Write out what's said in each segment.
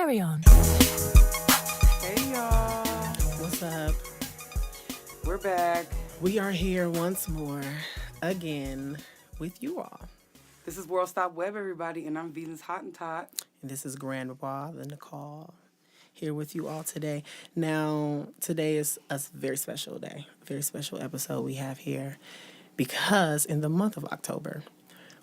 Carry on. Hey y'all, What's up? we're back. We are here once more, again, with you all. This is World Stop Web, everybody, and I'm Venus Hottentot. And this is Grandpa, the Nicole, here with you all today. Now, today is a very special day, a very special episode we have here, because in the month of October,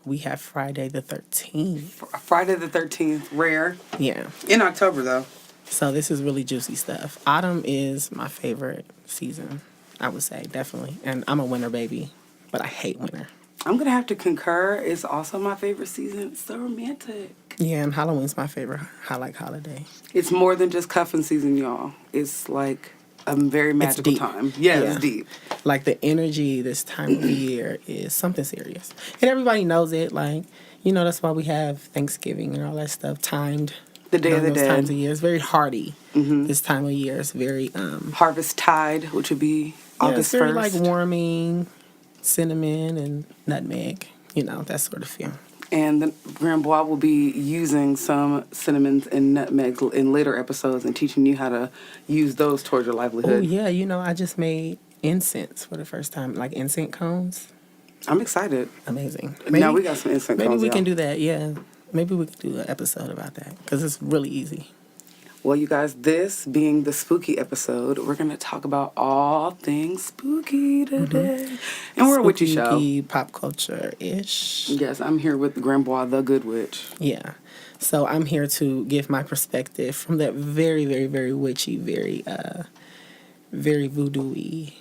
we have Friday the 13th. Friday the 13th, rare. Yeah. In October, though. So this is really juicy stuff. Autumn is my favorite season, I would say, definitely. And I'm a winter baby, but I hate winter. I'm going to have to concur. It's also my favorite season. It's so romantic. Yeah, and Halloween's my favorite holiday. It's more than just cuffing season, y'all. It's like a very magical time. Yeah, it's deep. Like the energy this time of year is something serious. And everybody knows it. Like, you know, that's why we have Thanksgiving and all that stuff timed. The Day of the Dead. Times of year. It's very hearty this time of year. It's very... Harvest Tide, which would be August 1st. It's very like warming, cinnamon and nutmeg. You know, that sort of feel. And the Grandbois will be using some cinnamons and nutmegs in later episodes and teaching you how to use those towards your livelihood. Oh, yeah. You know, I just made incense for the first time, like incense cones. I'm excited. Amazing. Now we got some incense cones. Maybe we y'all. can do that, yeah. Maybe we could do an episode about that because it's really easy. Well, you guys, this being the spooky episode, we're going to talk about all things spooky today. And we're a witchy show. Spooky, pop culture-ish. Yes, I'm here with Grandbois, the Good Witch. Yeah. So I'm here to give my perspective from that very, very, very witchy, very voodoo-y,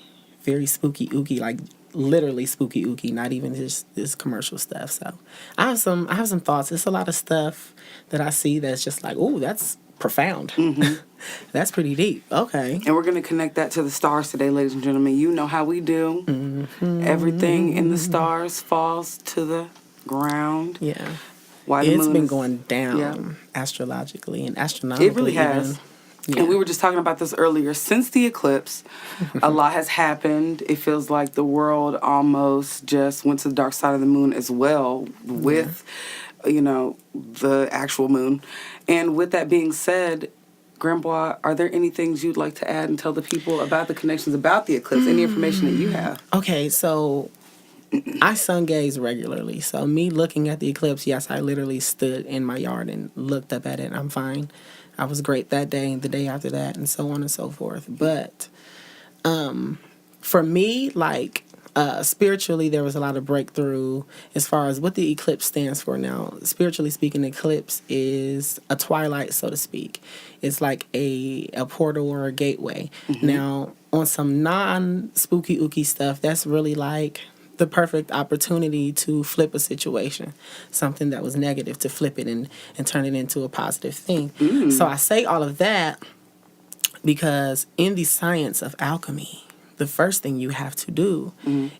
very spooky-ooky, like literally spooky-ooky, not even just this commercial stuff. So I have some thoughts. It's a lot of stuff that I see that's just like, ooh, that's profound. That's pretty deep. Okay. And we're going to connect that to the stars today, ladies and gentlemen. You know how we do. Everything in the stars falls to the ground. Yeah. Why the It's moon been is- going down astrologically and astronomically. It really has. Even. Yeah. And we were just talking about this earlier. Since the eclipse, a lot has happened. It feels like the world almost just went to the dark side of the moon as well with, you know, the actual moon. And with that being said, Grandbois, are there any things you'd like to add and tell the people about the connections about the eclipse? Any information that you have? Okay, so I sun gaze regularly. So me looking at the eclipse, yes, I literally stood in my yard and looked up at it. I'm fine. I was great that day and the day after that and so on and so forth. But for me, like spiritually, there was a lot of breakthrough as far as what the eclipse stands for now. Spiritually speaking, eclipse is a twilight, so to speak. It's like a portal or a gateway. Now, on some non-spooky-ooky stuff, that's really like the perfect opportunity to flip a situation, something that was negative, to flip it and turn it into a positive thing. So I say all of that because in the science of alchemy, the first thing you have to do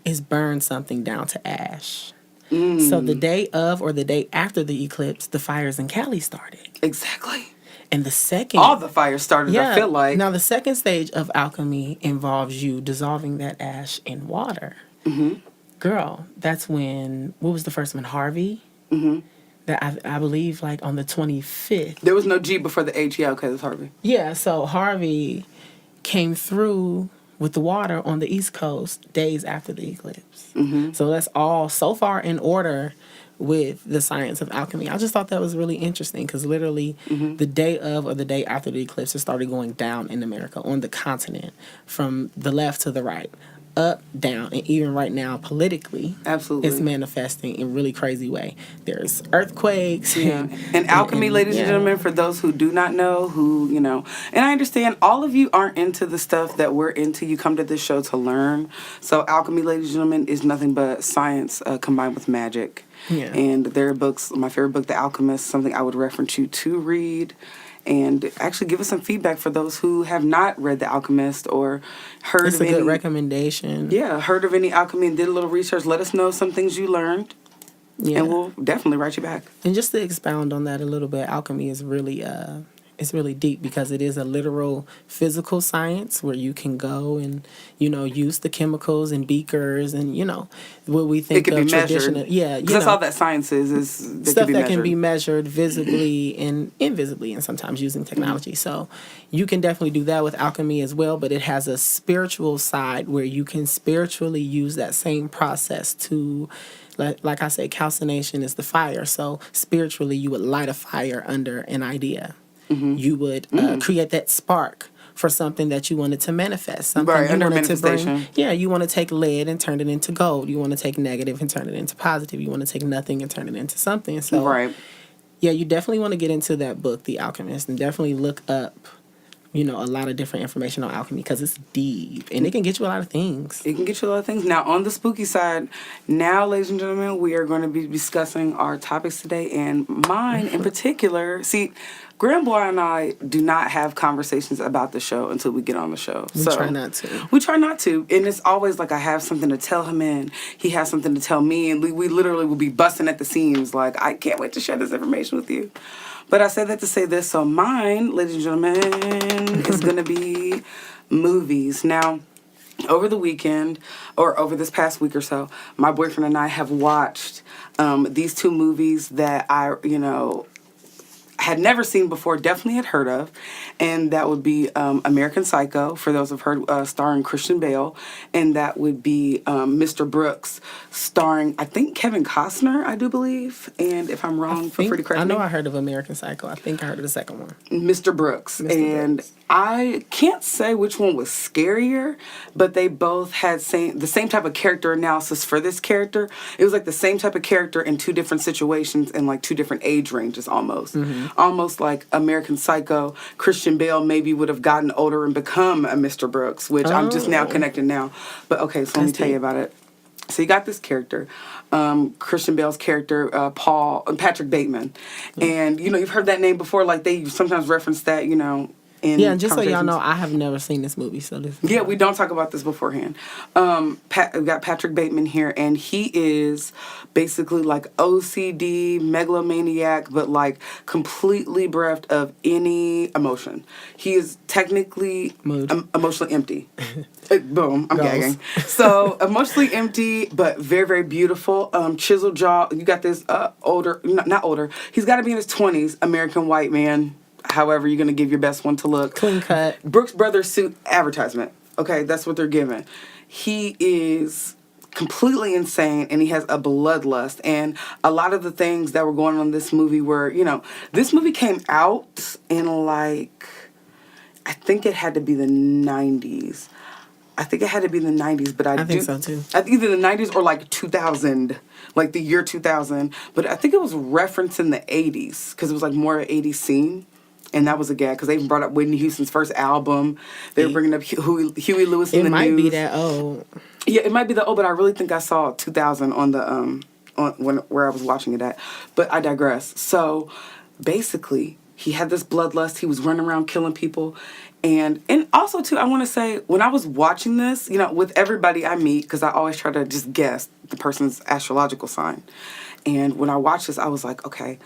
is burn something down to ash. So the day of or the day after the eclipse, the fires in Cali started. Exactly. And the second... All the fires started, I feel like. Now, the second stage of alchemy involves you dissolving that ash in water. Girl, that's when... What was the first one? Harvey? That I believe, like, on the 25th. There was no G before the H. Yeah, okay, that's Harvey. Yeah, so Harvey came through with the water on the East Coast days after the eclipse. So that's all so far in order with the science of alchemy. I just thought that was really interesting because literally the day of or the day after the eclipse, it started going down in America on the continent from the left to the right, up, down, and even right now politically, Absolutely. it's manifesting in a really crazy way. There's earthquakes. And alchemy, ladies and gentlemen, for those who do not know, who, you know, and I understand all of you aren't into the stuff that we're into. You come to this show to learn. So alchemy, ladies and gentlemen, is nothing but science combined with magic. Yeah. And there are books, my favorite book, The Alchemist, something I would reference you to read. And actually give us some feedback for those who have not read The Alchemist or heard It's of a any... good recommendation. Yeah, heard of any alchemy and did a little research. Let us know some things you learned. Yeah. And we'll definitely write you back. And just to expound on that a little bit, alchemy is really it's really deep because it is a literal physical science where you can go and, use the chemicals and beakers and, what we It think could of be measured. traditional. Yeah, Because that's all that science is stuff that can be measured. measured visibly and invisibly, and sometimes using technology. So you can definitely do that with alchemy as well, but it has a spiritual side where you can spiritually use that same process to, like I say, calcination is the fire. So spiritually, you would light a fire under an idea. You would create that spark for something that you wanted to manifest. Something Right, you under wanted to bring. manifestation. Yeah, you want to take lead and turn it into gold. You want to take negative and turn it into positive. You want to take nothing and turn it into something. So, Right. yeah, you definitely want to get into that book, The Alchemist, and definitely look up, a lot of different information on alchemy because it's deep and it can get you a lot of things. It can get you a lot of things. Now, on the spooky side, now, ladies and gentlemen, we are going to be discussing our topics today, and mine in particular. See, Grand Boy and I do not have conversations about the show until we get on the show. We try not to. We try not to, and it's always like I have something to tell him, and he has something to tell me, and we literally will be busting at the seams. Like, I can't wait to share this information with you. But I say that to say this. So mine, ladies and gentlemen, is going to be movies. Now, over the weekend, or over this past week or so, my boyfriend and I have watched these two movies that I, had never seen before, definitely had heard of, and that would be American Psycho, for those who've heard, starring Christian Bale, and that would be Mr. Brooks, starring, I think, Kevin Costner, I do believe, and if I'm wrong, feel free to correct me. I know I heard of American Psycho. I think I heard of the second one. Mr. Brooks. Brooks. I can't say which one was scarier, but they both had the same type of character analysis for this character. It was like the same type of character in two different situations and like two different age ranges almost. Almost like American Psycho, Christian Bale maybe would have gotten older and become a Mr. Brooks, which I'm just now connecting now. But okay, so let me tell you about it. So you got this character, Christian Bale's character, Patrick Bateman. And, you've heard that name before, like they sometimes reference that, Yeah, and just so y'all know, I have never seen this movie, so this. Yeah, we don't talk about this beforehand. We've got Patrick Bateman here, and he is basically like OCD, megalomaniac, but like completely bereft of any emotion. He is technically emotionally empty. Boom, I'm gagging. So emotionally empty, but very, very beautiful. Chiseled jaw. You got this older, not older. He's got to be in his 20s, American white man. However you're going to give your best one to look. Clean cut. Brooks Brothers suit advertisement. Okay, that's what they're giving. He is completely insane, and he has a bloodlust. And a lot of the things that were going on in this movie were, this movie came out in like, I think it had to be the 90s. But I think so too. Either the 90s or like 2000, like the year 2000. But I think it was referenced in the 80s because it was like more 80s scene. And that was a gag because they even brought up Whitney Houston's first album. They were bringing up Huey Lewis in the news. It might be that old. Yeah, it might be that old, but I really think I saw 2000 on the where I was watching it at. But I digress. So basically, he had this bloodlust. He was running around killing people. And also, too, I want to say, when I was watching this, with everybody I meet, because I always try to just guess the person's astrological sign. And when I watched this, I was like, okay,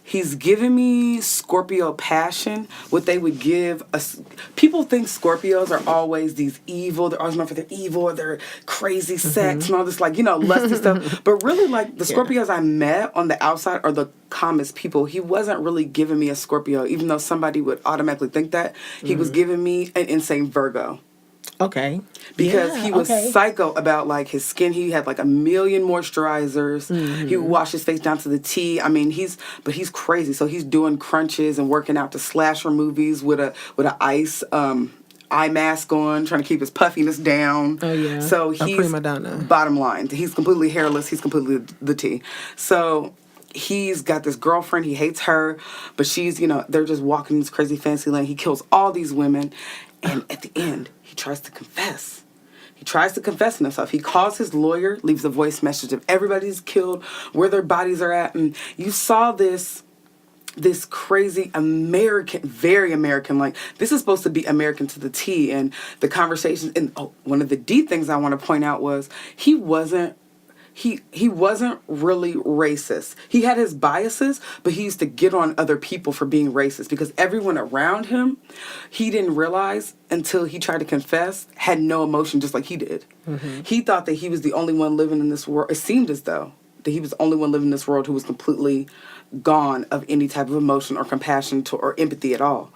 he's giving me Scorpio passion, what they would give us. People think Scorpios are always these evil. They're always known for their evil or their crazy sex and all this, like, lusty stuff. But really, like, the Scorpios I met on the outside are the calmest people. He wasn't really giving me a Scorpio, even though somebody would automatically think that. He was giving me an insane Virgo. Okay. Because he was psycho about, like, his skin. He had, like, 1 million moisturizers. He would wash his face down to the T. I mean, he's crazy. So he's doing crunches and working out to slasher movies with a ice eye mask on, trying to keep his puffiness down. Oh, yeah. So he's, prima donna. Bottom line, he's completely hairless. He's completely the T. So he's got this girlfriend. He hates her. But she's, they're just walking in this crazy fancy land. He kills all these women. And at the end, he tries to confess. He tries to confess in himself. He calls his lawyer, leaves a voice message of everybody's killed, where their bodies are at. And you saw this crazy American, very American, like, this is supposed to be American to the T. And the conversations, and one of the deep things I want to point out was he he wasn't really racist. He had his biases, but he used to get on other people for being racist because everyone around him, he didn't realize until he tried to confess, had no emotion just like he did. He thought that he was the only one living in this world. It seemed as though that he was the only one living in this world who was completely gone of any type of emotion or compassion or empathy at all.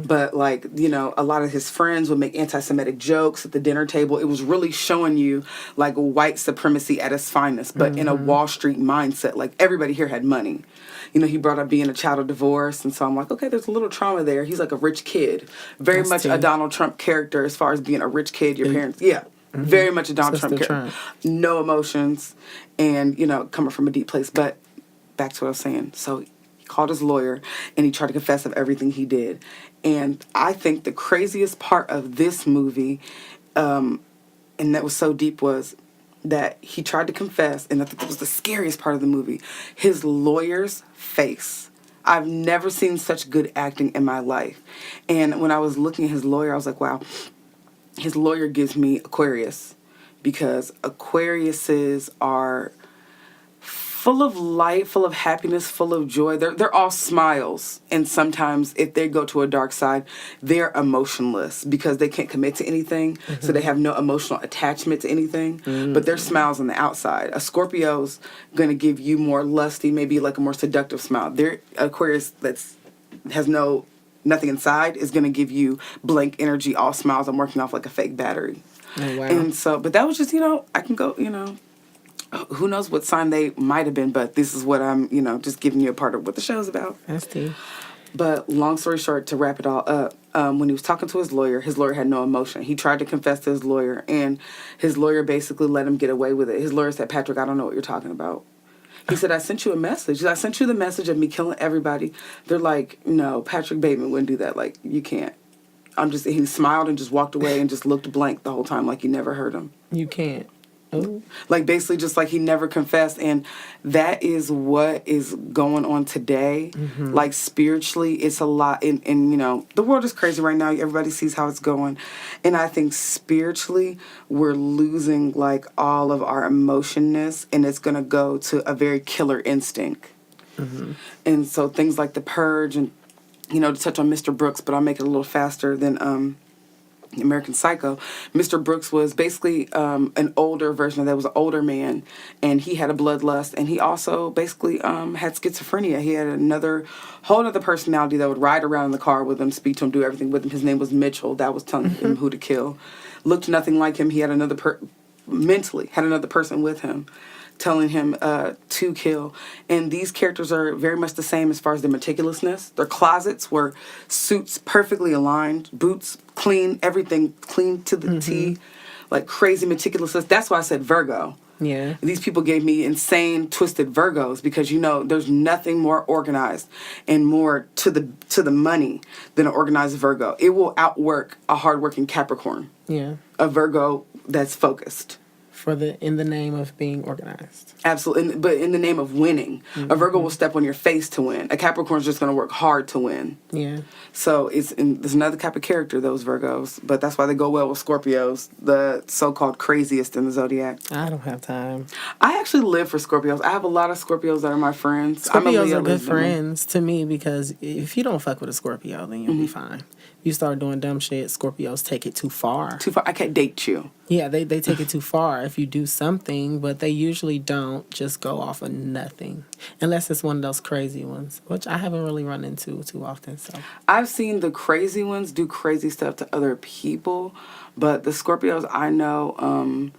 But like, you know, a lot of his friends would make anti-Semitic jokes at the dinner table. It was really showing you like white supremacy at its finest, but in a Wall Street mindset. Like everybody here had money. You know, he brought up being a child of divorce, and so I'm like, okay, there's a little trauma there. He's like a rich kid. Very much a Donald Trump character as far as being a rich kid, your parents. Yeah. Very much a Donald Trump character. No emotions and, you know, coming from a deep place. But back to what I was saying. So he called his lawyer and he tried to confess of everything he did. And I think the craziest part of this movie, and that was so deep, was that he tried to confess, and I think that was the scariest part of the movie, his lawyer's face. I've never seen such good acting in my life. And when I was looking at his lawyer, I was like, wow. His lawyer gives me Aquarius because Aquariuses are full of light, full of happiness, full of joy. They're all smiles. And sometimes if they go to a dark side, they're emotionless because they can't commit to anything. So they have no emotional attachment to anything. But they're smiles on the outside. A Scorpio's going to give you more lusty, maybe like a more seductive smile. They're Aquarius has nothing inside is going to give you blank energy, all smiles. I'm working off like a fake battery. Oh, wow. And so, but that was just, you know, I can go, you know, who knows what sign they might have been, but this is what I'm, you know, just giving you a part of what the show's about. That's deep. But long story short, to wrap it all up, when he was talking to his lawyer had no emotion. He tried to confess to his lawyer, and his lawyer basically let him get away with it. His lawyer said, Patrick, I don't know what you're talking about. He said, I sent you a message. He said, I sent you the message of me killing everybody. They're like, no, Patrick Bateman wouldn't do that. Like, you can't. He smiled and just walked away and just looked blank the whole time like you never heard him. You can't. Oh. Like, basically just like he never confessed. And that is what is going on today. Like, spiritually, it's a lot. And, you know, the world is crazy right now. Everybody sees how it's going. And I think spiritually, we're losing, like, all of our emotionness. And it's going to go to a very killer instinct. And so things like The Purge and, you know, to touch on Mr. Brooks, but I'll make it a little faster than American Psycho. Mr. Brooks was basically an older version of that. Was an older man, and he had a bloodlust, and he also basically had schizophrenia. He had whole other personality that would ride around in the car with him, speak to him, do everything with him. His name was Mitchell. That was telling him who to kill. Looked nothing like him. He had mentally had another person with him, telling him to kill. And these characters are very much the same as far as their meticulousness. Their closets were suits perfectly aligned, boots clean, everything clean to the T, like crazy meticulousness. That's why I said Virgo. Yeah. These people gave me insane, twisted Virgos because, you know, there's nothing more organized and more to the money than an organized Virgo. It will outwork a hardworking Capricorn. Yeah. A Virgo that's focused. In the name of being organized. Absolutely, but in the name of winning. A Virgo will step on your face to win. A Capricorn's just going to work hard to win. Yeah. So there's another type of character, those Virgos, but that's why they go well with Scorpios, the so-called craziest in the zodiac. I don't have time. I actually live for Scorpios. I have a lot of Scorpios that are my friends. Scorpios are good friends to me because if you don't fuck with a Scorpio, then you'll be fine. If you start doing dumb shit, Scorpios take it too far. Too far. I can't date you. Yeah, they take it too far if you do something, but they usually don't just go off of nothing. Unless it's one of those crazy ones, which I haven't really run into too often. So I've seen the crazy ones do crazy stuff to other people, but the Scorpios I know,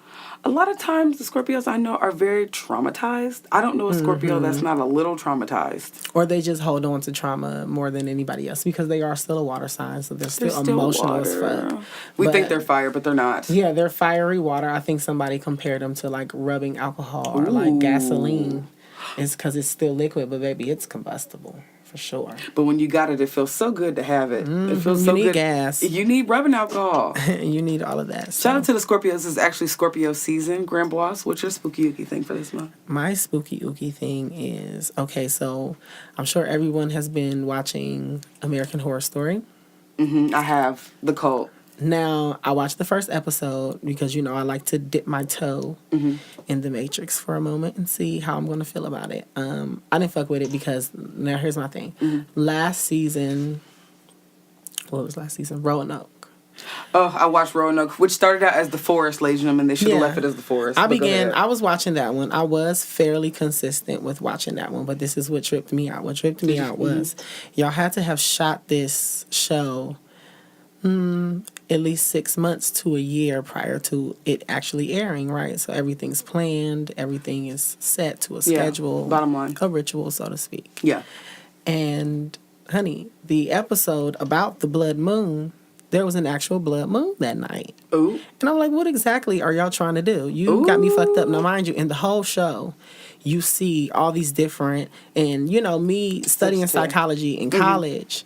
a lot of times the Scorpios I know are very traumatized. I don't know a Scorpio that's not a little traumatized. Or they just hold on to trauma more than anybody else because they are still a water sign, so they're still emotional as fuck. We think they're fire, but they're not. Yeah, they're fiery water. I think somebody compared them to like rubbing alcohol or like gasoline. It's because it's still liquid, but baby, it's combustible. For sure. But when you got it, it feels so good to have it. It feels so good. You need gas. You need rubbing alcohol. You need all of that. Shout out to the Scorpios. This is actually Scorpio season. Gramboise, what's your spooky ooky thing for this month? My spooky ooky thing is, okay, so I'm sure everyone has been watching American Horror Story. I have. The Cult. Now, I watched the first episode because, I like to dip my toe in the Matrix for a moment and see how I'm going to feel about it. I didn't fuck with it because, now here's my thing. Last season, what was last season? Roanoke. Oh, I watched Roanoke, which started out as The Forest, ladies and gentlemen. They should have left it as The Forest. I was watching that one. I was fairly consistent with watching that one, but this is what tripped me out. What tripped me out was y'all had to have shot this show at least 6 months to a year prior to it actually airing, right? So everything's planned, everything is set to a schedule. Bottom line. A ritual, so to speak. Yeah. And, honey, the episode about the blood moon, there was an actual blood moon that night. Ooh. And I'm like, what exactly are y'all trying to do? You got me fucked up. Now, mind you, in the whole show, you see all these different, and, me studying psychology in college,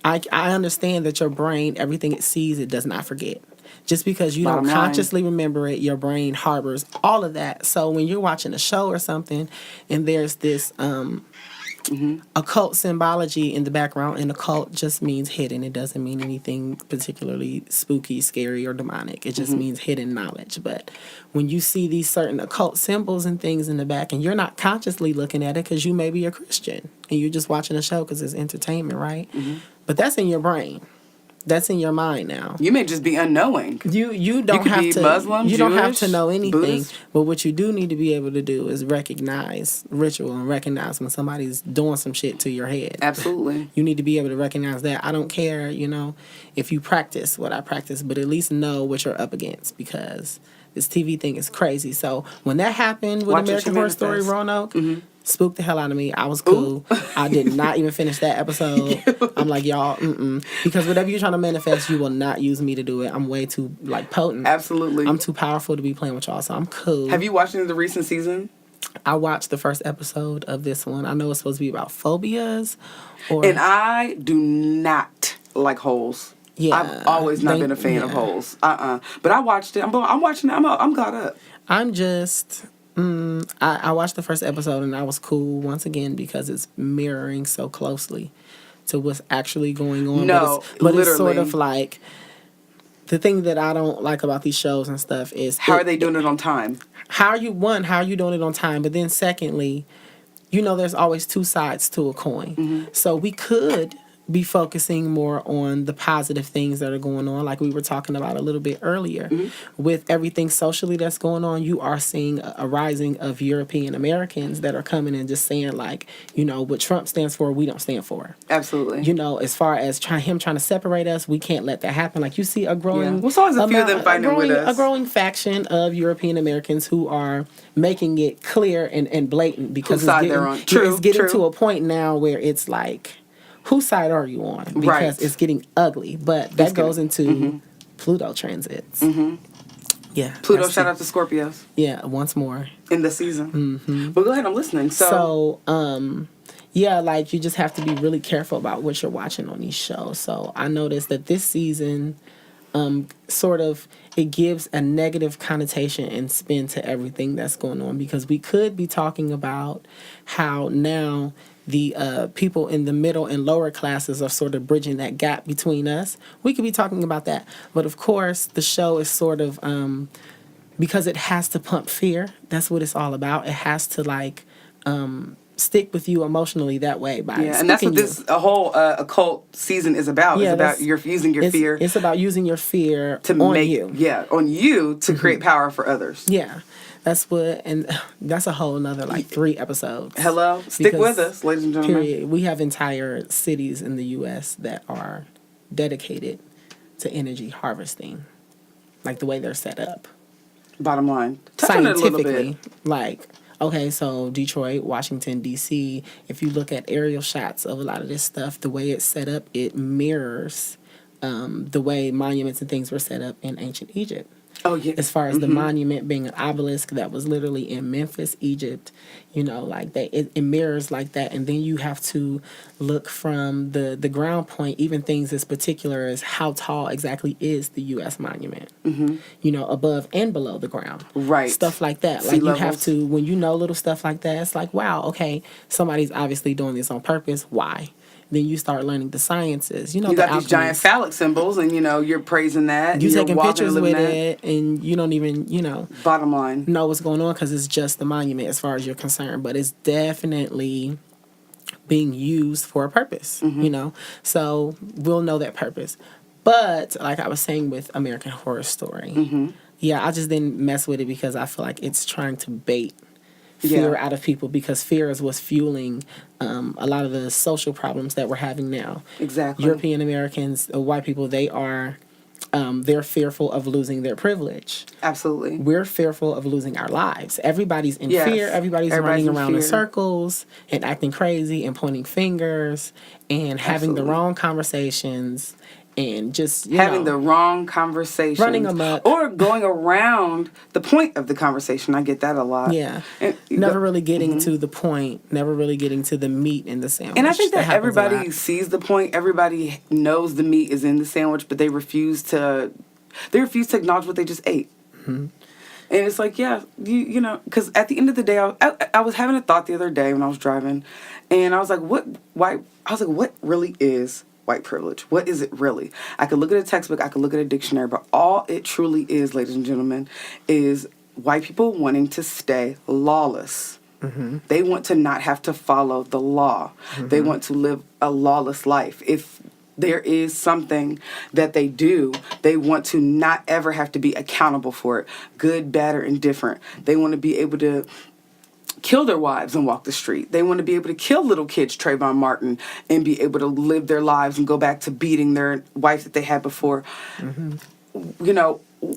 I understand that your brain, everything it sees, it does not forget. Just because you don't consciously remember it, your brain harbors all of that. So when you're watching a show or something, and there's this occult symbology in the background, and occult just means hidden. It doesn't mean anything particularly spooky, scary, or demonic. It just means hidden knowledge. But when you see these certain occult symbols and things in the back, and you're not consciously looking at it because you may be a Christian, and you're just watching a show because it's entertainment, right? But that's in your brain. That's in your mind now. You may just be unknowing. You don't could have be to Muslim, you don't have Jewish, to know anything. Buddhist. But what you do need to be able to do is recognize ritual and recognize when somebody's doing some shit to your head. Absolutely. You need to be able to recognize that. I don't care, if you practice what I practice, but at least know what you're up against, because this TV thing is crazy. So when that happened with American Horror Story Roanoke, spooked the hell out of me. I was cool. I did not even finish that episode. I'm like, y'all, because whatever you're trying to manifest, you will not use me to do it. I'm way too, potent. Absolutely. I'm too powerful to be playing with y'all, so I'm cool. Have you watched any of the recent season? I watched the first episode of this one. I know it's supposed to be about phobias. And I do not like holes. Yeah. I've always not been a fan of holes. But I watched it. I'm watching it. I'm caught up. I'm just... I watched the first episode and I was cool once again because it's mirroring so closely to what's actually going on. No, but literally. It's sort of like the thing that I don't like about these shows and stuff is how are they doing it on time? How are you doing it on time? But then secondly, there's always two sides to a coin. So we could be focusing more on the positive things that are going on, like we were talking about a little bit earlier. With everything socially that's going on, you are seeing a rising of European Americans that are coming and just saying, what Trump stands for, we don't stand for. Absolutely. As far as him trying to separate us, we can't let that happen. Like, you see a growing... Yeah. Well, always a few of them fighting with us. A growing faction of European Americans who are making it clear and blatant, because it's getting to a point now where it's like... Whose side are you on? Because it's getting ugly. But that goes into Pluto transits. Yeah. Pluto, shout out to Scorpios. Yeah, once more. In the season. But go ahead, I'm listening. So, you just have to be really careful about what you're watching on these shows. So I noticed that this season, it gives a negative connotation and spin to everything that's going on, because we could be talking about how now the people in the middle and lower classes are sort of bridging that gap between us. We could be talking about that. But of course, the show is sort of, because it has to pump fear. That's what it's all about. It has to stick with you emotionally that way. And that's what this whole occult season is about. It's about using your fear. It's about using your fear to on you to create power for others. Yeah. That's a whole nother 3 episodes. Hello? Stick with us, ladies and gentlemen. Period. We have entire cities in the U.S. that are dedicated to energy harvesting, like the way they're set up. Bottom line. Touch on it a little bit. Okay, so Detroit, Washington, D.C., if you look at aerial shots of a lot of this stuff, the way it's set up, it mirrors the way monuments and things were set up in ancient Egypt. Oh, yeah. As far as the monument being an obelisk that was literally in Memphis, Egypt, it mirrors like that. And then you have to look from the ground point, even things as particular as how tall exactly is the U.S. monument, above and below the ground. Right. Stuff like that. Sea levels. Have to, when you know little stuff like that, it's like, wow, okay, somebody's obviously doing this on purpose. Why? then you start learning the sciences. You know, You the got these giant alchemists. phallic symbols, and you're praising that. You you're taking walking pictures and with living that. it, and you don't even, Bottom line. know what's going on because it's just the monument as far as you're concerned. But it's definitely being used for a purpose, So we'll know that purpose. But like I was saying with American Horror Story, yeah, I just didn't mess with it because I feel like it's trying to bait fear out of people because fear is what's fueling a lot of the social problems that we're having now. Exactly. European Americans, white people, they're fearful of losing their privilege. Absolutely. We're fearful of losing our lives. Everybody's in Yes. fear. Everybody's running in around in fear. circles and acting crazy and pointing fingers and having the Absolutely. wrong conversations and just having the wrong conversation, running amok, or going around the point of the conversation. I get that a lot. Yeah, and never really getting to the point. Never really getting to the meat in the sandwich. And I think that happens a everybody lot. sees the point. Everybody knows the meat is in the sandwich, but they refuse to acknowledge what they just ate. Mm-hmm. And it's like, yeah, because at the end of the day, I was having a thought the other day when I was driving, and I was like, what really is white privilege? What is it really? I could look at a textbook, I could look at a dictionary, but all it truly is, ladies and gentlemen, is white people wanting to stay lawless. Mm-hmm. They want to not have to follow the law. Mm-hmm. They want to live a lawless life. If there is something that they do, they want to not ever have to be accountable for it, good, bad, or indifferent. They want to be able to kill their wives and walk the street. They want to be able to kill little kids, Trayvon Martin, and be able to live their lives and go back to beating their wife that they had before. Mm-hmm.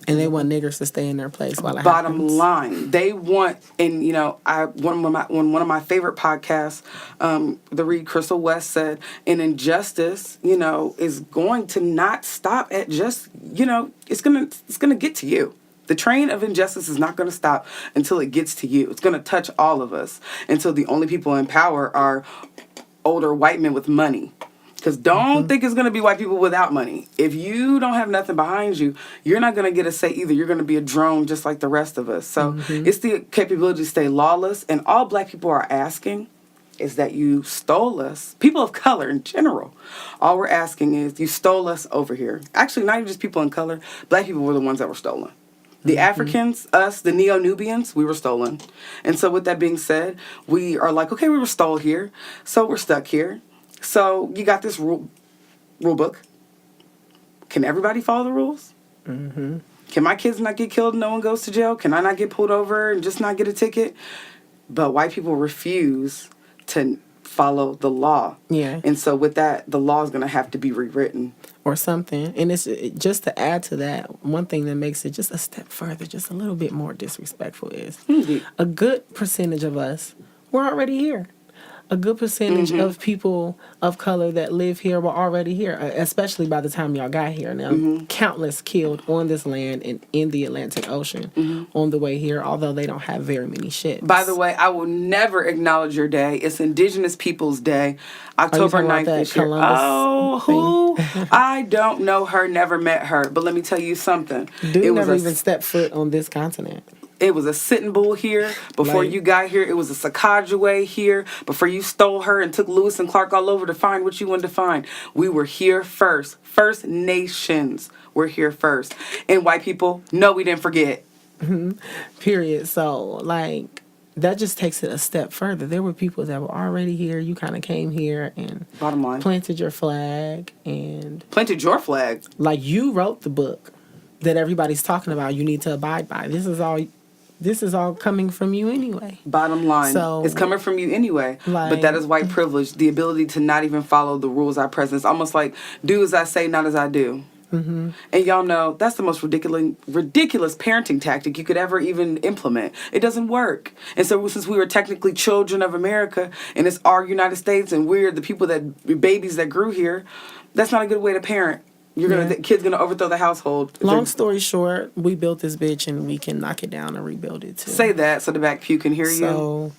And they want niggers to stay in their place while it bottom happens. line, they want, and one of my favorite podcasts, the Reed Crystal West said, an injustice, is going to not stop at just, it's gonna get to you. The train of injustice is not going to stop until it gets to you. It's going to touch all of us until the only people in power are older white men with money. Because don't think it's going to be white people without money. If you don't have nothing behind you, you're not going to get a say either. You're going to be a drone just like the rest of us. So it's the capability to stay lawless. And all black people are asking is that you stole us. People of color in general. All we're asking is you stole us over here. Actually, not even just people in color. Black people were the ones that were stolen. The Africans, us, the Neo-Nubians, we were stolen. And so with that being said, we are like, okay, we were stole here, so we're stuck here. So you got this rule book. Can everybody follow the rules? Mm-hmm. Can my kids not get killed and no one goes to jail? Can I not get pulled over and just not get a ticket? But white people refuse to follow the law. Yeah. And so with that, the law is going to have to be rewritten. Or something. And it's just to add to that, one thing that makes it just a step further, just a little bit more disrespectful is a good percentage of us were already here. A good percentage of people of color that live here were already here, especially by the time y'all got here. Now, countless killed on this land and in the Atlantic Ocean on the way here, although they don't have very many ships. By the way, I will never acknowledge your day. It's Indigenous Peoples Day, October 9th this year. Oh, who? I don't know her, never met her. But let me tell you something. Dude never even stepped foot on this continent. It was a Sitting Bull here. Before you got here, it was a Sacagaway here. Before you stole her and took Lewis and Clark all over to find what you wanted to find. We were here first. First Nations were here first. And white people, no, we didn't forget. Period. So, that just takes it a step further. There were people that were already here. You kind of came here and bottom line, planted your flag and... Planted your flag? You wrote the book that everybody's talking about. You need to abide by. This is all coming from you anyway. Bottom line, so, it's coming from you anyway. But that is white privilege, the ability to not even follow the rules I present. It's almost like do as I say, not as I do. Mm-hmm. And y'all know that's the most ridiculous parenting tactic you could ever even implement. It doesn't work. And so since we were technically children of America and it's our United States and we're the people babies that grew here, that's not a good way to parent. The kid's gonna overthrow the household. Long story short, we built this bitch and we can knock it down and rebuild it too. Say that so the back pew can hear you. So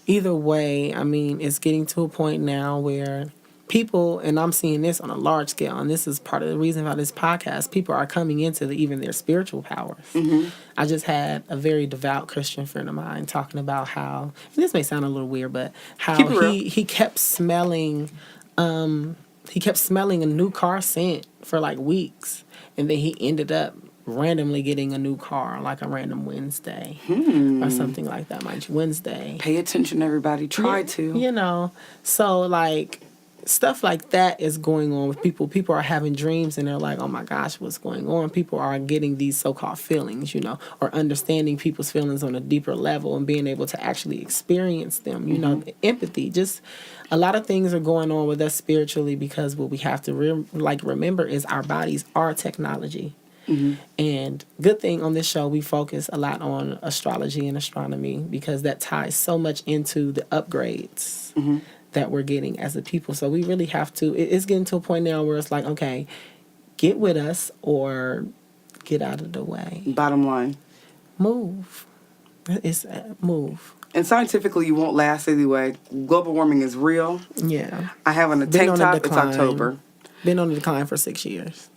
either way, it's getting to a point now where people, and I'm seeing this on a large scale, and this is part of the reason why this podcast, people are coming into even their spiritual powers. Mm-hmm. I just had a very devout Christian friend of mine talking about how, and this may sound a little weird, but how he kept smelling he kept smelling a new car scent for like weeks, and then he ended up randomly getting a new car, like a random Wednesday or something like that. Mind you, Wednesday. Pay attention, everybody. Try to. You know, so like stuff like that is going on with people. People are having dreams and they're like, oh my gosh, what's going on? People are getting these so-called feelings, you know, or understanding people's feelings on a deeper level and being able to actually experience them, you know, empathy. Just a lot of things are going on with us spiritually, because what we have to remember is our bodies are technology. And good thing on this show, we focus a lot on astrology and astronomy, because that ties so much into the upgrades that we're getting as a people. So we really have to, it's getting to a point now where it's like, okay, get with us or get out of the way. Bottom line. Move. It's move. And scientifically, you won't last anyway. Global warming is real. Yeah. I have on a tank top. It's October. Been on the decline for 6 years.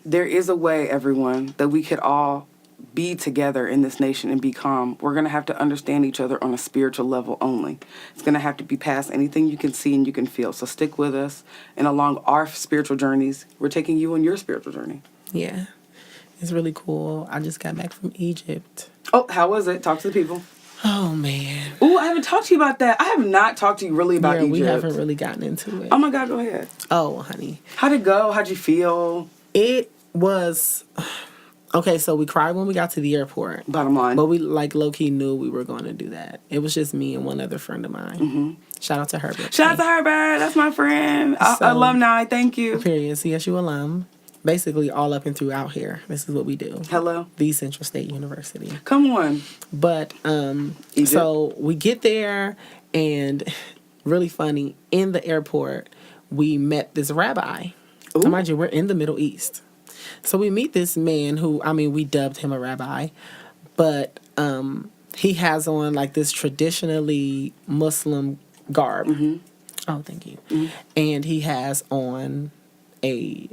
There is a way, everyone, that we could all be together in this nation and be calm. We're going to have to understand each other on a spiritual level only. It's going to have to be past anything you can see and you can feel. So stick with us. And along our spiritual journeys, we're taking you on your spiritual journey. Yeah. It's really cool. I just got back from Egypt. Oh, how was it? Talk to the people. Oh, man. Ooh, I haven't talked to you about that. I have not talked to you really about Egypt. We haven't really gotten into it. Oh, my God, go ahead. Oh, honey. How'd it go? How'd you feel? It was... Okay, so we cried when we got to the airport. Bottom line. But we, like, low-key knew we were going to do that. It was just me and one other friend of mine. Shout out to Herbert. Shout out to Herbert. That's my friend. Alumni. Thank you. Period. CSU alum. Basically all up and throughout here. This is what we do. Hello. The Central State University. Come on. But, so we get there, and really funny, in the airport, we met this rabbi. Ooh. Mind you, we're in the Middle East. So we meet this man who, I mean, we dubbed him a rabbi, but he has on like this traditionally Muslim garb. Oh, thank you. And he has on a,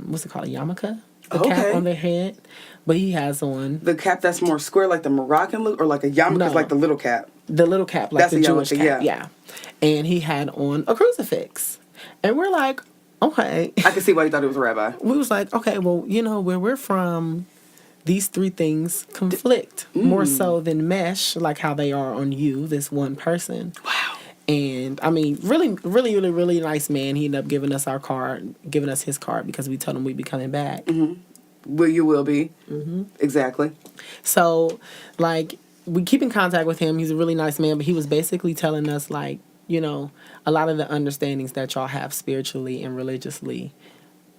what's it called, a yarmulke? The cap on their head. But he has on... The cap that's more square, like the Moroccan look, or like a yarmulke is like the little cap? The little cap, like that's the Jewish cap. Yeah. And he had on a crucifix. And we're like... Okay. I can see why you thought it was a rabbi. We was like, okay, well, you know, where we're from, these three things conflict more so than mesh, like how they are on you, this one person. Wow. And, I mean, really, really, really, really nice man. He ended up giving us our card, giving us his card, because we told him we'd be coming back. Well, you will be. Exactly. So, like, we keep in contact with him. He's a really nice man, but he was basically telling us, like, you know, a lot of the understandings that y'all have spiritually and religiously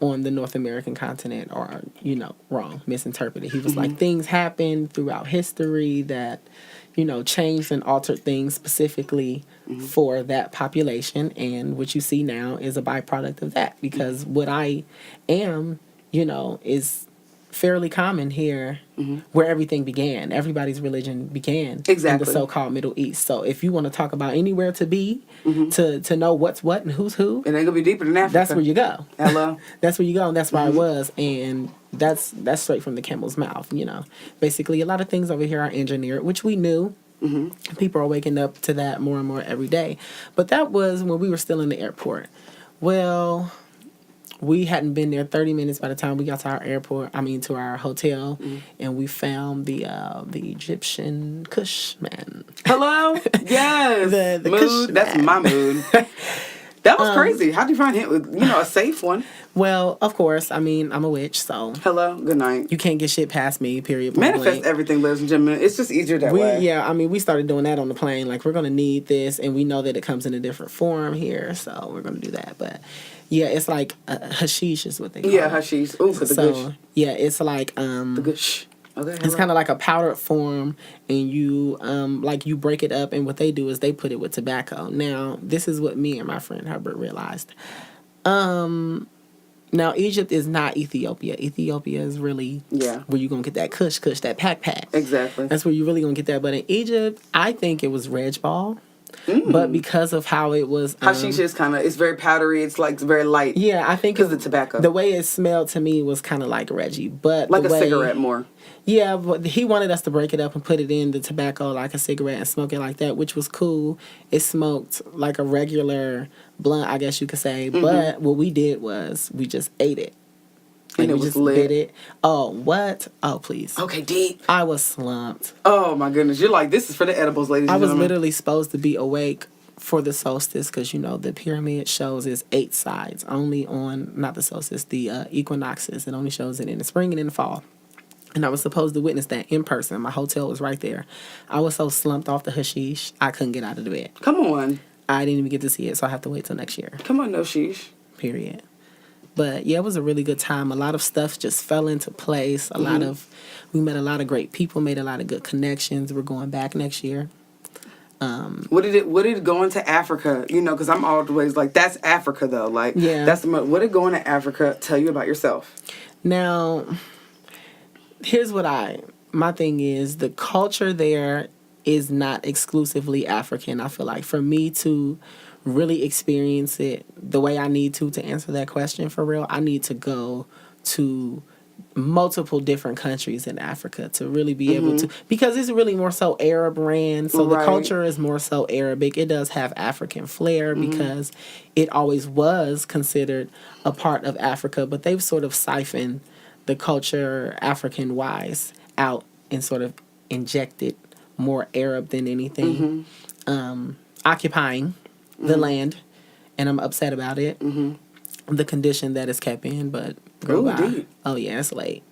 on the North American continent are, you know, wrong, misinterpreted. He was like, things happen throughout history that, you know, changed and altered things specifically for that population. And what you see now is a byproduct of that, because what I am, you know, is fairly common here where everything began. Everybody's religion began in the so-called Middle East. So if you want to talk about anywhere to be, to know what's what and who's who, it ain't gonna be deeper than Africa. that's where you go. Hello. That's where you go, and that's where I was. And that's straight from the camel's mouth, you know. Basically, a lot of things over here are engineered, which we knew. People are waking up to that more and more every day. But that was when we were still in the airport. Well... We hadn't been there 30 minutes by the time we got to to our hotel, and we found the Egyptian Cushman. Hello? Yes. the mood. Cushman. That's my mood. That was crazy. How'd you find him? You know, a safe one. Well, of course. I mean, I'm a witch, so... Hello. Good night. You can't get shit past me, period. Manifest everything, ladies and gentlemen. It's just easier that way. Yeah, I mean, we started doing that on the plane. Like, we're going to need this, and we know that it comes in a different form here, so we're going to do that. But, yeah, it's like hashish is what they call it. Yeah, hashish. Ooh, for the gush. Yeah, it's like... the gush. Okay, it's kind of like a powdered form, and you you break it up, and what they do is they put it with tobacco. Now, this is what me and my friend Herbert realized. Now, Egypt is not Ethiopia. Ethiopia is really where you're going to get that kush, that pack. Exactly. That's where you're really going to get that. But in Egypt, I think it was Reg Ball. But because of how it was... hashish is kind of, it's very powdery. It's like very light. Yeah, I think... Because of the tobacco. The way it smelled to me was kind of like Reggie. But like a cigarette more. Yeah, but he wanted us to break it up and put it in the tobacco like a cigarette and smoke it like that, which was cool. It smoked like a regular blunt, I guess you could say. But what we did was we just ate it. Like, and it we was just lit. bit it. Oh, what? Oh, please. Okay, deep. I was slumped. Oh, my goodness. You're like, this is for the edibles, ladies and I was gentlemen. literally supposed to be awake for the solstice because, the pyramid shows is 8 sides. Only on, not the solstice, the equinoxes. It only shows it in the spring and in the fall. And I was supposed to witness that in person. My hotel was right there. I was so slumped off the hashish, I couldn't get out of the bed. Come on. I didn't even get to see it, so I have to wait till next year. Come on, no sheesh. Period. But yeah, it was a really good time. A lot of stuff just fell into place. We met a lot of great people, made a lot of good connections. We're going back next year. What did it going to Africa? Because I'm always like, that's Africa though. Like, yeah. What did going to Africa tell you about yourself? Now, here's what my thing is, the culture there is not exclusively African. I feel like for me to really experience it the way I need to answer that question for real, I need to go to multiple different countries in Africa to really be able to, because it's really more so Arab ran, so the culture is more so Arabic. It does have African flair because it always was considered a part of Africa, but they've sort of siphoned the culture African wise out and sort of injected more Arab than anything, occupying the land, and I'm upset about it. The condition that it's kept in, but girl, bye. Oh yeah, it's late.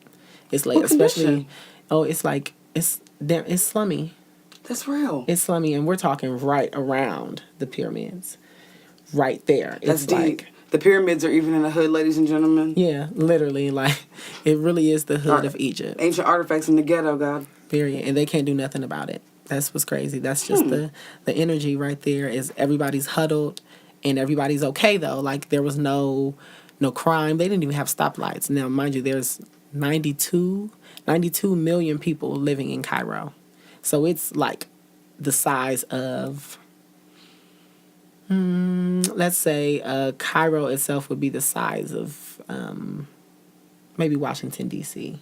It's late, especially. It's like it's slummy. That's real. It's slummy, and we're talking right around the pyramids, right there. That's it's deep. Like the pyramids are even in the hood, ladies and gentlemen. Yeah, literally, like it really is the hood of Egypt. Ancient artifacts in the ghetto, God. Period, and they can't do nothing about it. That's what's crazy. That's just the energy right there. Is everybody's huddled and everybody's okay though. Like there was no crime. They didn't even have stoplights. Now, mind you, there's 92 million people living in Cairo. So it's like the size of, let's say Cairo itself would be the size of maybe Washington, D.C.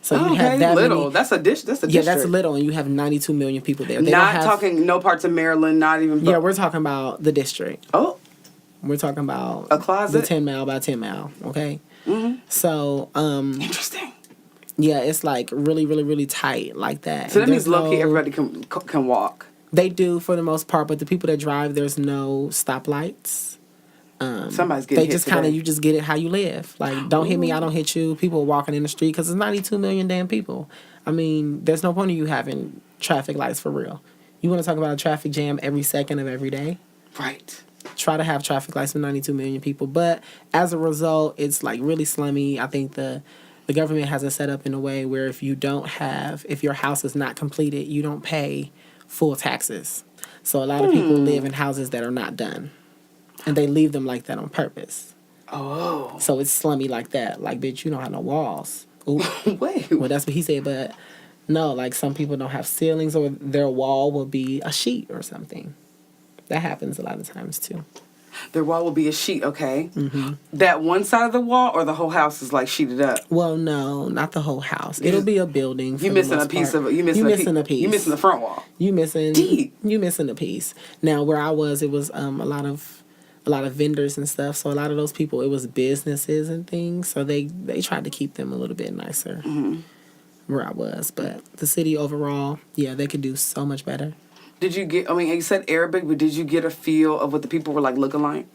So you have that little. many, that's a district. Yeah, that's little, and you have 92 million people there. Talking no parts of Maryland, not even. Yeah, we're talking about the district. Oh. We're talking about a closet, the 10 mile by 10 mile. Okay. So interesting. Yeah, it's like really, really, really tight like that. So that means low-key everybody can walk. They do for the most part, but the people that drive, there's no stoplights. Somebody's getting hit. They just kind of, you just get it how you live. Like, don't hit me, I don't hit you. People are walking in the street because there's 92 million damn people. I mean, there's no point in you having traffic lights for real. You want to talk about a traffic jam every second of every day? Right. Try to have traffic lights for 92 million people. But as a result, it's like really slummy. I think the government has it set up in a way where if your house is not completed, you don't pay full taxes. So a lot of people live in houses that are not done. And they leave them like that on purpose. Oh. So it's slummy like that. Like, bitch, you don't have no walls. Ooh. Wait. Well, that's what he said. But no, like some people don't have ceilings or their wall will be a sheet or something. That happens a lot of times too. Their wall will be a sheet, okay? That one side of the wall or the whole house is like sheeted up? Well, no, not the whole house. It'll be a building. You missing a piece of it. You missing a piece. You missing the front wall. You missing deep. You missing a piece. Now, where I was, it was a lot of vendors and stuff. So a lot of those people, it was businesses and things. So they tried to keep them a little bit nicer where I was. But the city overall, yeah, they could do so much better. Did you get, you said Arabic, but did you get a feel of what the people were like looking like?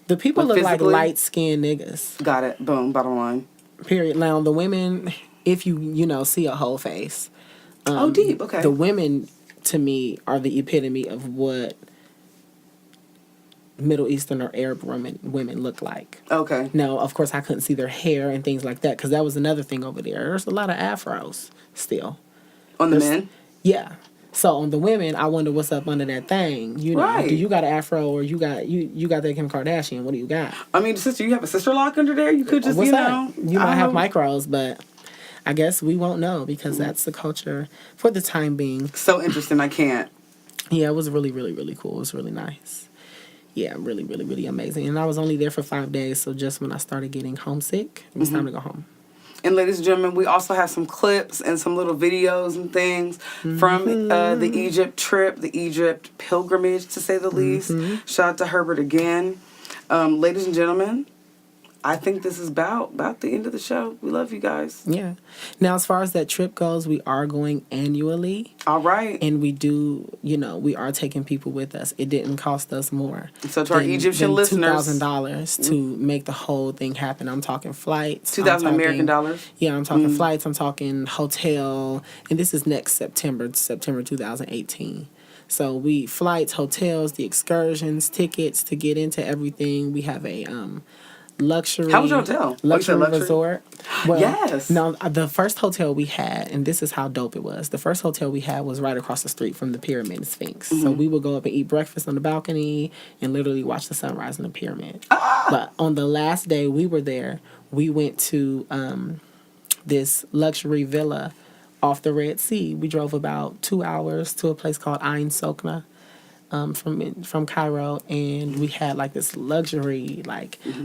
The people look like light-skinned niggas. Got it. Boom. Bottom line. Period. Now, the women, if you see a whole face. Deep. Okay. The women, to me, are the epitome of what Middle Eastern or Arab women look like. Okay. Now, of course, I couldn't see their hair and things like that because that was another thing over there. There's a lot of afros still. On the men? Yeah. So on the women, I wonder what's up under that thing. You know, right. Do you got an afro or you got that Kim Kardashian? What do you got? I mean, sister, you have a sister lock under there. You could just, what's know. You might have micros, but I guess we won't know because that's the culture for the time being. So interesting. I can't. Yeah, it was really, really, really cool. It was really nice. Yeah, really, really, really amazing. And I was only there for 5 days, so just when I started getting homesick, it was time to go home. And ladies and gentlemen, we also have some clips and some little videos and things from the Egypt trip, the Egypt pilgrimage, to say the least. Shout out to Herbert again. Ladies and gentlemen, I think this is about the end of the show. We love you guys. Yeah. Now, as far as that trip goes, we are going annually. All right. And we do, we are taking people with us. It didn't cost us more. So to our Egyptian listeners, $2,000 to make the whole thing happen. I'm talking flights. 2,000 American dollars. Yeah, I'm talking flights. I'm talking hotel. And this is next September 2018. So we flights, hotels, the excursions, tickets to get into everything. We have a luxury. How was your hotel? Luxury resort. Well, yes. No, the first hotel we had, and this is how dope it was. The first hotel we had was right across the street from the pyramid and Sphinx. So we would go up and eat breakfast on the balcony and literally watch the sunrise in the pyramid. But on the last day we were there, we went to this luxury villa off the Red Sea. We drove about 2 hours to a place called Ain Sokna. From Cairo, and we had like this luxury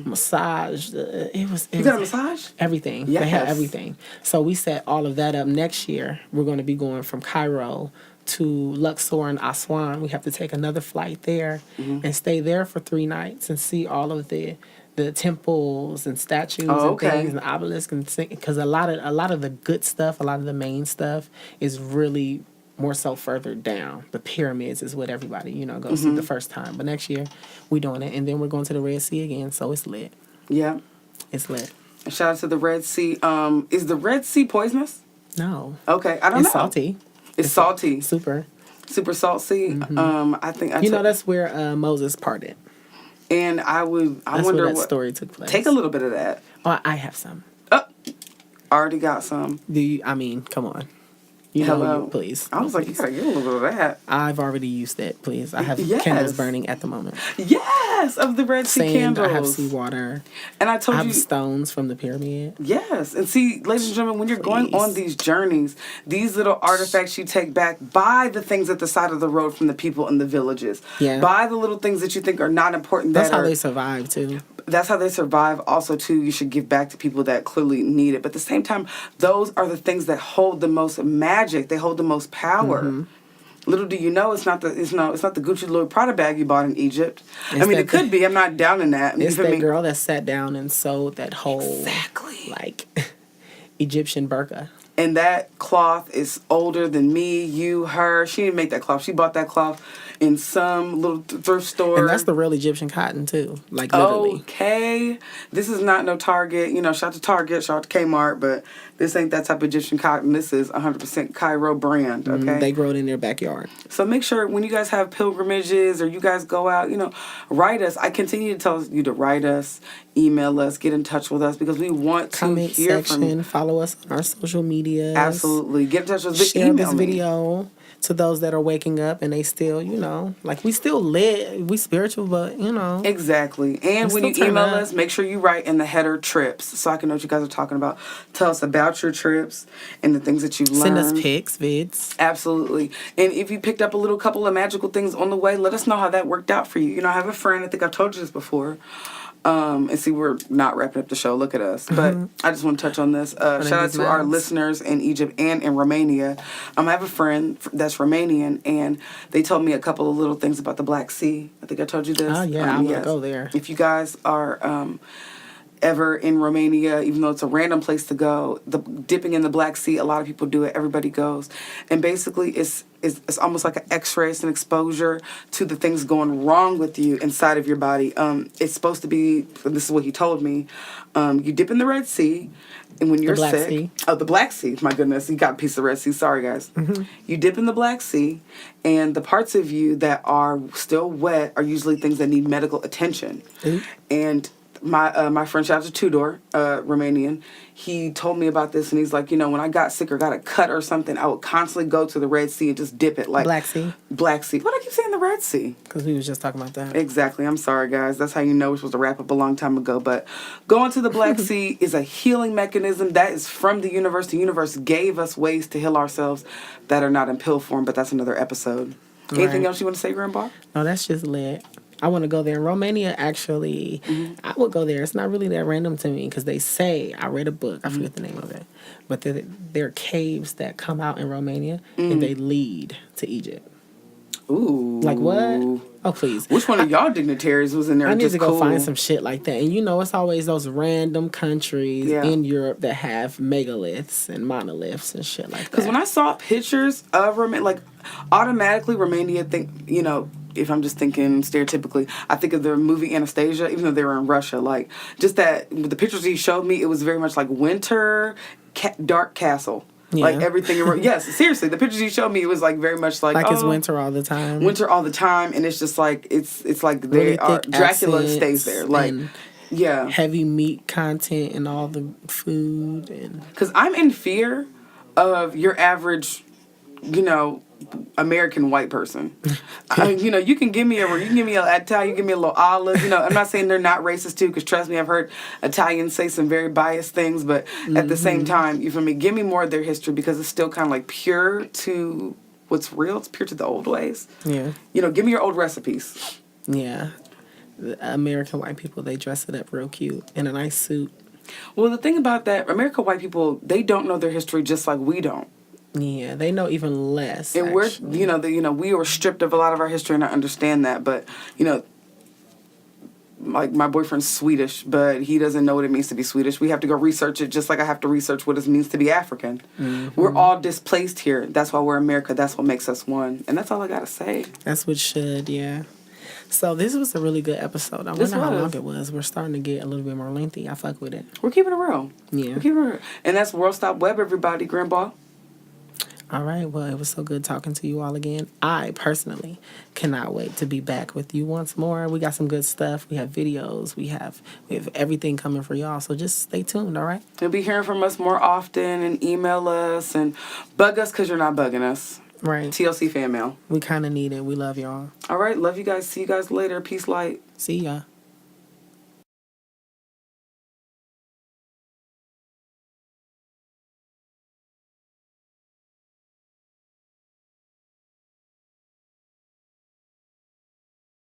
massage. You got a massage? Everything. Yes. They had everything. So we set all of that up. Next year, we're going to be going from Cairo to Luxor and Aswan. We have to take another flight there and stay there for 3 nights and see all of the temples and statues and things and obelisks, because a lot of the good stuff, a lot of the main stuff is really more so further down. The pyramids is what everybody, goes to the first time. But next year, we're doing it. And then we're going to the Red Sea again, so it's lit. Yeah. It's lit. Shout out to the Red Sea. Is the Red Sea poisonous? No. Okay, I don't know. It's salty. It's salty. Super Salt sea. I think... that's where Moses parted. And I wonder where that story took place. Take a little bit of that. Oh, I have some. Oh, already got some. Come on. Please. I was like, you gotta get a little bit of that. I've already used it, please. I have candles burning at the moment. Yes, of the Red Sea candles. I have seawater. And I have stones from the pyramid. Yes. And see, ladies and gentlemen, when you're going on these journeys, these little artifacts you take back, buy the things at the side of the road from the people in the villages. Yeah. Buy the little things that you think are not important. That's how they survive, too. That's how they survive. Also, too, you should give back to people that clearly need it. But at the same time, those are the things that hold the most magic. They hold the most power. Little do you know, it's not the Gucci Louis Prada bag you bought in Egypt. It could be. I'm not down in that. It's that girl that sat down and sewed that whole Egyptian burqa. And that cloth is older than me, you, her. She didn't make that cloth. She bought that cloth in some little thrift store. And that's the real Egyptian cotton, too. Literally. Okay. This is not no Target. Shout out to Target, shout out to Kmart, but this ain't that type of Egyptian cotton. This is 100% Cairo brand, okay? They grow it in their backyard. So make sure when you guys have pilgrimages or you guys go out, write us. I continue to tell you to write us, email us, get in touch with us, because we want to hear from you. Follow us on our social media. Absolutely. Get in touch with us. Share this video to those that are waking up and they still, we still lit, we spiritual, but, Exactly. And when you email us, make sure you write in the header trips so I can know what you guys are talking about. Tell us about your trips and the things that you learned. Send us pics, vids. Absolutely. And if you picked up a couple of magical things on the way, let us know how that worked out for you. I have a friend, I think I've told you this before. And see, we're not wrapping up the show. Look at us. But I just want to touch on this. Shout out to our listeners in Egypt and in Romania. I have a friend that's Romanian, and they told me a couple of little things about the Black Sea. I think I told you this. Oh, yeah, I'm going to go there. If you guys are ever in Romania, even though it's a random place to go, the dipping in the Black Sea, a lot of people do it. Everybody goes. And basically, it's almost like an X-ray. It's an exposure to the things going wrong with you inside of your body. It's supposed to be, this is what he told me, you dip in the Red Sea, and when you're sick... Sea. Oh, the Black Sea. My goodness, you got a piece of the Red Sea. Sorry, guys. You dip in the Black Sea, and the parts of you that are still wet are usually things that need medical attention. And... My friend, shout out to Tudor, Romanian, he told me about this, and he's like, when I got sick or got a cut or something, I would constantly go to the Red Sea and just dip it. Black Sea? Black Sea. What I keep saying the Red Sea? Because we was just talking about that. Exactly. I'm sorry, guys. That's how you know we're supposed to wrap up a long time ago. But going to the Black Sea is a healing mechanism that is from the universe. The universe gave us ways to heal ourselves that are not in pill form, but that's another episode. Anything Right. else you want to say, Grandpa? No, that's just lit. I want to go there. Romania, actually, I would go there. It's not really that random to me because they say, I read a book, I forget the name of it, but there are caves that come out in Romania and they lead to Egypt. Ooh. Like what? Oh, please. Which one of y'all dignitaries was in there? I need just to go cool? find some shit like that. And you know, it's always those random countries Yeah. in Europe that have megaliths and monoliths and shit like that. Because when I saw pictures of Romania, like, automatically Romania, if I'm just thinking stereotypically, I think of the movie Anastasia, even though they were in Russia. Like, just that, the pictures he showed me, it was very much like winter, dark castle. Yeah. Like, everything. Yes, seriously, the pictures he showed me, it was like very much like, it's winter all the time. Winter all the time, and it's just like, it's like Really thick Dracula accents stays there. Like, and yeah. heavy meat content and all the food. And Because I'm in fear of your average, American white person. You can give me an Italian, you give me a little olive. I'm not saying they're not racist too, because trust me, I've heard Italians say some very biased things, but at the same time, you feel me? Give me more of their history, because it's still kind of like pure to what's real. It's pure to the old ways. yeah. Give me your old recipes. Yeah. The American white people, they dress it up real cute in a nice suit. Well, the thing about that, American white people, they don't know their history just like we don't. Yeah, they know even less. And actually. we were stripped of a lot of our history, and I understand that. But, like, my boyfriend's Swedish, but he doesn't know what it means to be Swedish. We have to go research it, just like I have to research what it means to be African. Mm-hmm. We're all displaced here. That's why we're America. That's what makes us one. And that's all I got to say. That's what should, yeah. So this was a really good episode. I wonder how long it was. We're starting to get a little bit more lengthy. I fuck with it. We're keeping it real. Yeah. We're keeping it real. And that's World Stop Web, everybody. Grandpa. All right. Well, it was so good talking to you all again. I personally cannot wait to be back with you once more. We got some good stuff. We have videos. We have everything coming for y'all. So just stay tuned. All right. You'll be hearing from us more often, and email us and bug us because you're not bugging us. Right. TLC fan mail. We kind of need it. We love y'all. All right. Love you guys. See you guys later. Peace, light. See ya.